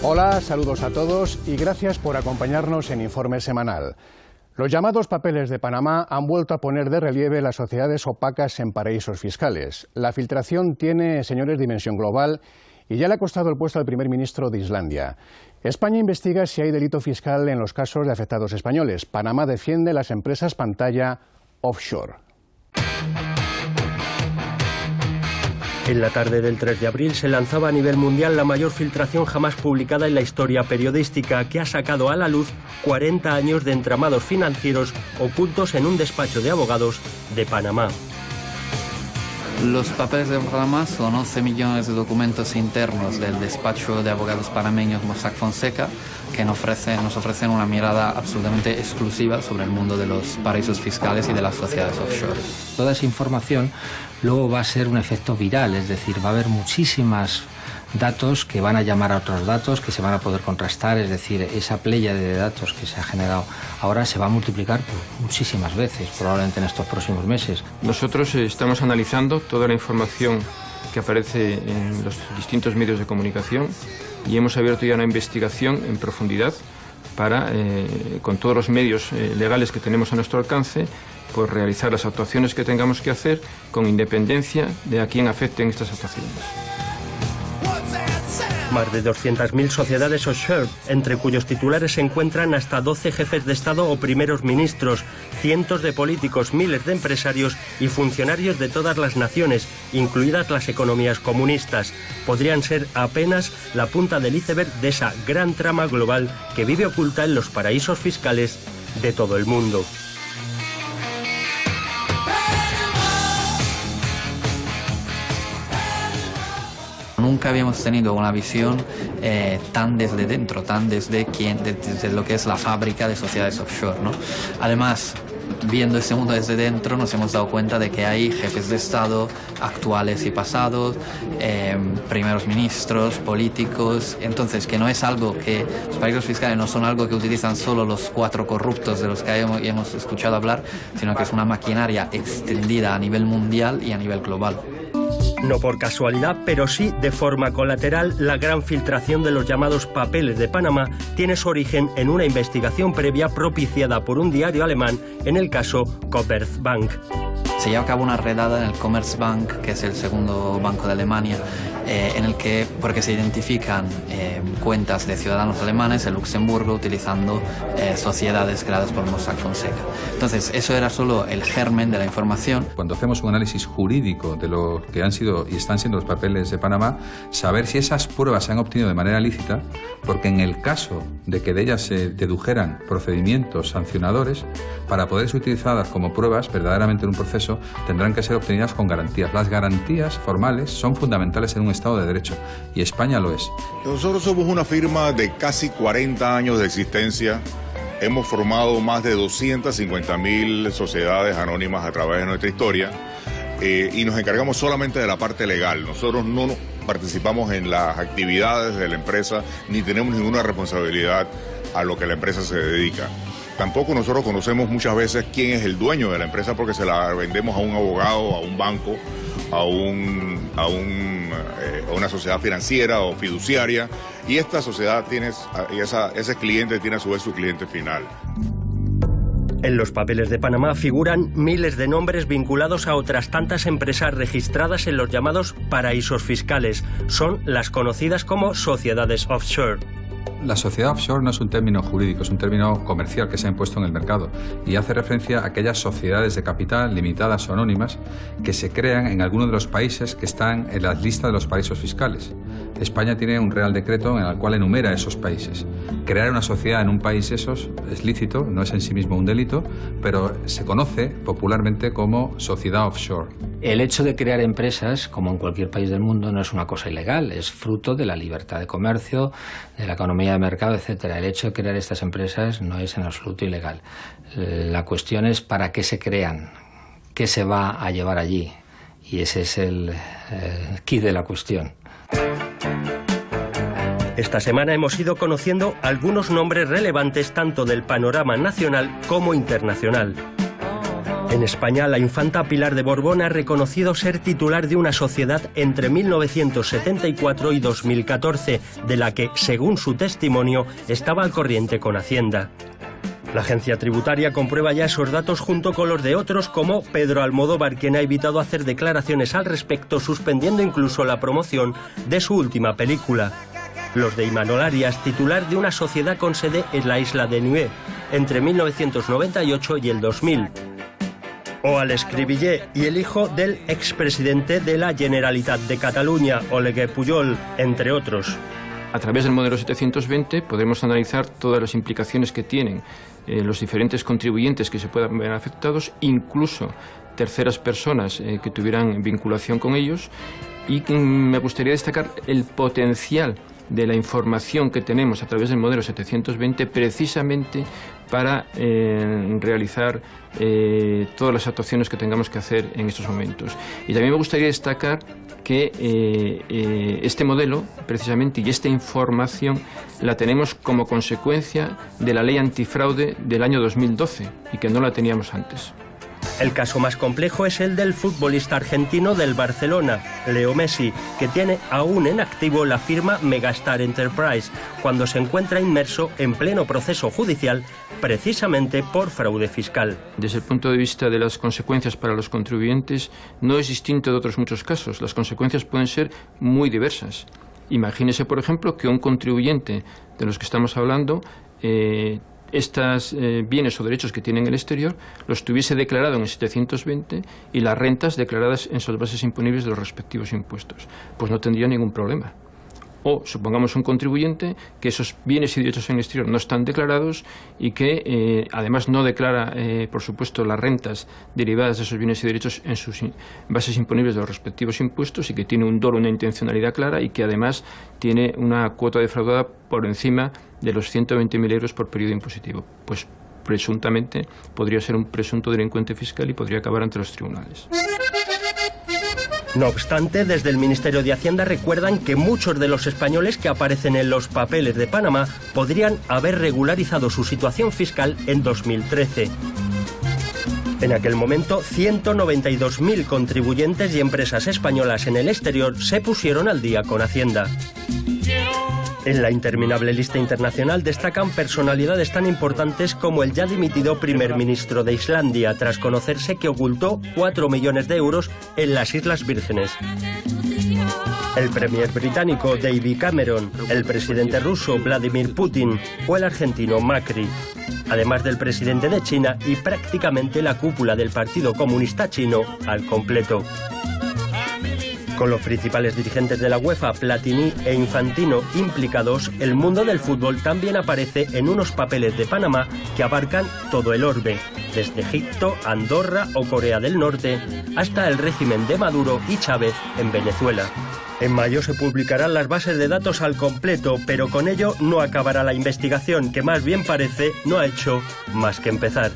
Hola, saludos a todos y gracias por acompañarnos en Informe Semanal. Los llamados papeles de Panamá han vuelto a poner de relieve las sociedades opacas en paraísos fiscales. La filtración tiene, señores, dimensión global y ya le ha costado el puesto al primer ministro de Islandia. España investiga si hay delito fiscal en los casos de afectados españoles. Panamá defiende las empresas pantalla offshore. En la tarde del 3 de abril se lanzaba a nivel mundial la mayor filtración jamás publicada en la historia periodística, que ha sacado a la luz 40 años de entramados financieros ocultos en un despacho de abogados de Panamá. Los papeles de Panamá son 11 millones de documentos internos del despacho de abogados panameños Mossack Fonseca, que nos ofrecen una mirada absolutamente exclusiva sobre el mundo de los paraísos fiscales y de las sociedades offshore. Toda esa información luego va a ser un efecto viral, es decir, va a haber muchísimas datos que van a llamar a otros datos, que se van a poder contrastar, es decir, esa pléyade de datos que se ha generado ahora se va a multiplicar muchísimas veces, probablemente en estos próximos meses. Nosotros estamos analizando toda la información que aparece en los distintos medios de comunicación y hemos abierto ya una investigación en profundidad para, con todos los medios legales que tenemos a nuestro alcance, pues realizar las actuaciones que tengamos que hacer con independencia de a quién afecten estas actuaciones. Más de 200.000 sociedades offshore, entre cuyos titulares se encuentran hasta 12 jefes de Estado o primeros ministros, cientos de políticos, miles de empresarios y funcionarios de todas las naciones, incluidas las economías comunistas. Podrían ser apenas la punta del iceberg de esa gran trama global que vive oculta en los paraísos fiscales de todo el mundo. Nunca habíamos tenido una visión tan desde dentro, tan desde lo que es la fábrica de sociedades offshore, ¿no? Además, viendo este mundo desde dentro, nos hemos dado cuenta de que hay jefes de Estado actuales y pasados, primeros ministros, políticos. Entonces, que no es algo que los paraísos fiscales no son algo que utilizan solo los 4 corruptos de los que hemos escuchado hablar, sino que es una maquinaria extendida a nivel mundial y a nivel global. No por casualidad, pero sí de forma colateral, la gran filtración de los llamados papeles de Panamá tiene su origen en una investigación previa propiciada por un diario alemán en el caso Commerzbank. Se lleva a cabo una redada en el Commerzbank, que es el segundo banco de Alemania, porque se identifican cuentas de ciudadanos alemanes en Luxemburgo utilizando sociedades creadas por Mossack Fonseca. Entonces, eso era solo el germen de la información. Cuando hacemos un análisis jurídico de lo que han sido y están siendo los papeles de Panamá, saber si esas pruebas se han obtenido de manera lícita, porque en el caso de que de ellas se dedujeran procedimientos sancionadores, para poder ser utilizadas como pruebas verdaderamente en un proceso, tendrán que ser obtenidas con garantías. Las garantías formales son fundamentales en un Estado de Derecho, y España lo es. Nosotros somos una firma de casi 40 años de existencia. Hemos formado más de 250.000 sociedades anónimas a través de nuestra historia y nos encargamos solamente de la parte legal. Nosotros no participamos en las actividades de la empresa ni tenemos ninguna responsabilidad a lo que la empresa se dedica. Tampoco nosotros conocemos muchas veces quién es el dueño de la empresa porque se la vendemos a un abogado, a un banco, a una sociedad financiera o fiduciaria, y esta sociedad ese cliente tiene a su vez su cliente final. En los papeles de Panamá figuran miles de nombres vinculados a otras tantas empresas registradas en los llamados paraísos fiscales. Son las conocidas como sociedades offshore. La sociedad offshore no es un término jurídico, es un término comercial que se ha impuesto en el mercado y hace referencia a aquellas sociedades de capital limitadas o anónimas que se crean en alguno de los países que están en la lista de los paraísos fiscales. España tiene un Real Decreto en el cual enumera esos países. Crear una sociedad en un país esos es lícito, no es en sí mismo un delito, pero se conoce popularmente como sociedad offshore. El hecho de crear empresas, como en cualquier país del mundo, no es una cosa ilegal, es fruto de la libertad de comercio, de la economía de mercado, etcétera. El hecho de crear estas empresas no es en absoluto ilegal. La cuestión es para qué se crean, qué se va a llevar allí, y ese es el quid de la cuestión. Esta semana hemos ido conociendo algunos nombres relevantes tanto del panorama nacional como internacional. En España, la infanta Pilar de Borbón ha reconocido ser titular de una sociedad entre 1974 y 2014, de la que, según su testimonio, estaba al corriente con Hacienda. La agencia tributaria comprueba ya esos datos junto con los de otros como Pedro Almodóvar, quien ha evitado hacer declaraciones al respecto, suspendiendo incluso la promoción de su última película. Los de Imanol Arias, titular de una sociedad con sede en la isla de Niue, entre 1998 y el 2000. O Alex Cribillé y el hijo del expresidente de la Generalitat de Cataluña, Oleguer Pujol, entre otros. A través del modelo 720 podremos analizar todas las implicaciones que tienen los diferentes contribuyentes que se puedan ver afectados, incluso terceras personas que tuvieran vinculación con ellos, y me gustaría destacar el potencial de la información que tenemos a través del modelo 720 precisamente para realizar todas las actuaciones que tengamos que hacer en estos momentos. Y también me gustaría destacar que este modelo, precisamente, y esta información la tenemos como consecuencia de la ley antifraude del año 2012 y que no la teníamos antes. El caso más complejo es el del futbolista argentino del Barcelona, Leo Messi, que tiene aún en activo la firma Megastar Enterprise, cuando se encuentra inmerso en pleno proceso judicial, precisamente por fraude fiscal. Desde el punto de vista de las consecuencias para los contribuyentes, no es distinto de otros muchos casos. Las consecuencias pueden ser muy diversas. Imagínese, por ejemplo, que un contribuyente de los que estamos hablando estos bienes o derechos que tiene en el exterior los tuviese declarado en el 720 y las rentas declaradas en sus bases imponibles de los respectivos impuestos. Pues no tendría ningún problema. O supongamos un contribuyente que esos bienes y derechos en el exterior no están declarados y que además no declara, por supuesto, las rentas derivadas de esos bienes y derechos en sus bases imponibles de los respectivos impuestos, y que tiene un dolo, una intencionalidad clara, y que además tiene una cuota defraudada por encima de los 120.000 euros por periodo impositivo. Pues presuntamente podría ser un presunto delincuente fiscal y podría acabar ante los tribunales. No obstante, desde el Ministerio de Hacienda recuerdan que muchos de los españoles que aparecen en los papeles de Panamá podrían haber regularizado su situación fiscal en 2013. En aquel momento, 192.000 contribuyentes y empresas españolas en el exterior se pusieron al día con Hacienda. En la interminable lista internacional destacan personalidades tan importantes como el ya dimitido primer ministro de Islandia, tras conocerse que ocultó 4 millones de euros en las Islas Vírgenes. El premier británico David Cameron, el presidente ruso Vladimir Putin o el argentino Macri, además del presidente de China y prácticamente la cúpula del Partido Comunista Chino al completo. Con los principales dirigentes de la UEFA, Platini e Infantino implicados, el mundo del fútbol también aparece en unos papeles de Panamá que abarcan todo el orbe, desde Egipto, Andorra o Corea del Norte, hasta el régimen de Maduro y Chávez en Venezuela. En mayo se publicarán las bases de datos al completo, pero con ello no acabará la investigación, que más bien parece no ha hecho más que empezar.